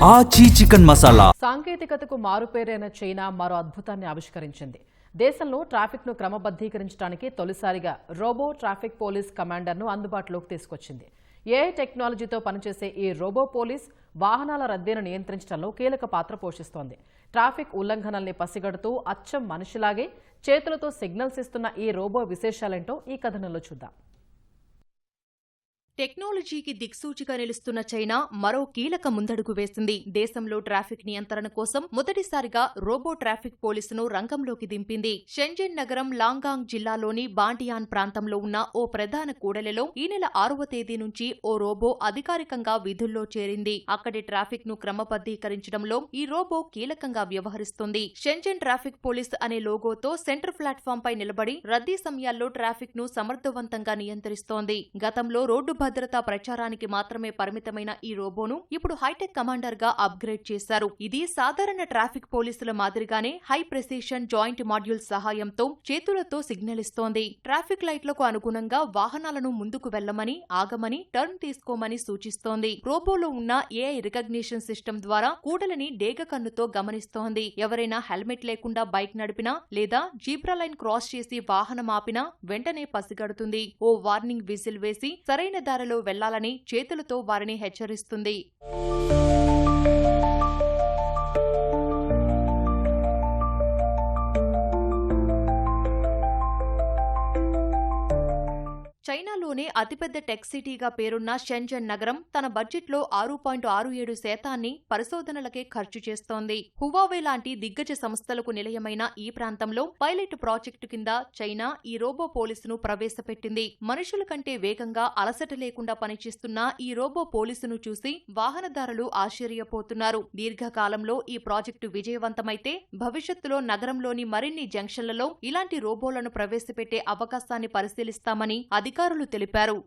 ఆచి chicken masala. సాంకేతికతకు మారుపేరైన China మరో అద్భుతాన్ని ఆవిష్కరించింది. దేశంలో ట్రాఫిక్ ను క్రమబద్ధీకరించడానికి తొలిసారిగా రోబో ట్రాఫిక్ పోలీస్ కమాండర్ను అందుబాటులోకి తీసుకొచ్చింది. ఏఐ టెక్నాలజీతో పనిచేసే ఈ రోబో పోలీస్ వాహనాల రద్దీని నియంత్రించడంలో కీలక పాత్ర పోషిస్తోంది. ట్రాఫిక్ ఉల్లంఘనల్ని పసిగడుతూ అచ్చం మనిషిలాగే చేతులతో సిగ్నల్స్ ఇస్తున్న ఈ రోబో విశేషాలేంటో ఈ కథనంలో చూద్దాం. టెక్నాలజీకి దిక్సూచిగా నిలుస్తున్న చైనా మరో కీలక ముందడుగు వేసింది. దేశంలో ట్రాఫిక్ నియంత్రణ కోసం మొదటిసారిగా రోబో ట్రాఫిక్ పోలీసును రంగంలోకి దింపింది. షెంజన్ నగరం లాంగాంగ్ జిల్లాలోని బాంటియాన్ ప్రాంతంలో ఉన్న ఓ ప్రధాన కూడలిలో ఈ నెల 6వ తేదీ నుంచి ఓ రోబో అధికారికంగా విధుల్లో చేరింది. అక్కడి ట్రాఫిక్ ను క్రమబద్ధీకరించడంలో ఈ రోబో కీలకంగా వ్యవహరిస్తుంది. షెంజన్ ట్రాఫిక్ పోలీస్ అనే లోగోతో సెంటర్ ప్లాట్ఫామ్ పై నిలబడి రద్దీ సమయాల్లో ట్రాఫిక్ ను సమర్థవంతంగా నియంత్రిస్తోంది. గతంలో రోడ్డు భద్రతా ప్రచారానికి మాత్రమే పరిమితమైన ఈ రోబోను ఇప్పుడు హైటెక్ కమాండర్ గా అప్గ్రేడ్ చేశారు. ఇది సాధారణ ట్రాఫిక్ పోలీసుల మాదిరిగానే హై ప్రెసిషన్ జాయింట్ మాడ్యూల్ సహాయంతో చేతులతో సిగ్నల్ ఇస్తోంది. ట్రాఫిక్ లైట్లకు అనుగుణంగా వాహనాలను ముందుకు వెళ్లమని, ఆగమని, టర్న్ తీసుకోమని సూచిస్తోంది. రోబోలో ఉన్న ఏఐ రికగ్నిషన్ సిస్టమ్ ద్వారా కూడలిని డేగ కన్నుతో గమనిస్తోంది. ఎవరైనా హెల్మెట్ లేకుండా బైక్ నడిపినా లేదా జీబ్రా లైన్ క్రాస్ చేసి వాహనం ఆపినా వెంటనే పసిగడుతుంది. ఓ వార్నింగ్ విజిల్ వేసి సరైన దారిలో వెళ్లాలని చేతులతో వారిని హెచ్చరిస్తుంది. చైనాలోనే అతిపెద్ద టెక్ సిటీగా పేరున్న షెంజన్ నగరం తన బడ్జెట్లో 6.67% పరిశోధనలకే ఖర్చు చేస్తోంది. హువావే లాంటి దిగ్గజ సంస్థలకు నిలయమైన ఈ ప్రాంతంలో పైలట్ ప్రాజెక్టు కింద చైనా ఈ రోబో పోలీసును ప్రవేశపెట్టింది. మనుషుల కంటే వేగంగా అలసట లేకుండా పనిచేస్తున్న ఈ రోబో పోలీసును చూసి వాహనదారులు ఆశ్చర్యపోతున్నారు. దీర్ఘకాలంలో ఈ ప్రాజెక్టు విజయవంతమైతే భవిష్యత్తులో నగరంలోని మరిన్ని జంక్షన్లలో ఇలాంటి రోబోలను ప్రవేశపెట్టే అవకాశాన్ని పరిశీలిస్తామని అధికారులు తెలిపారు.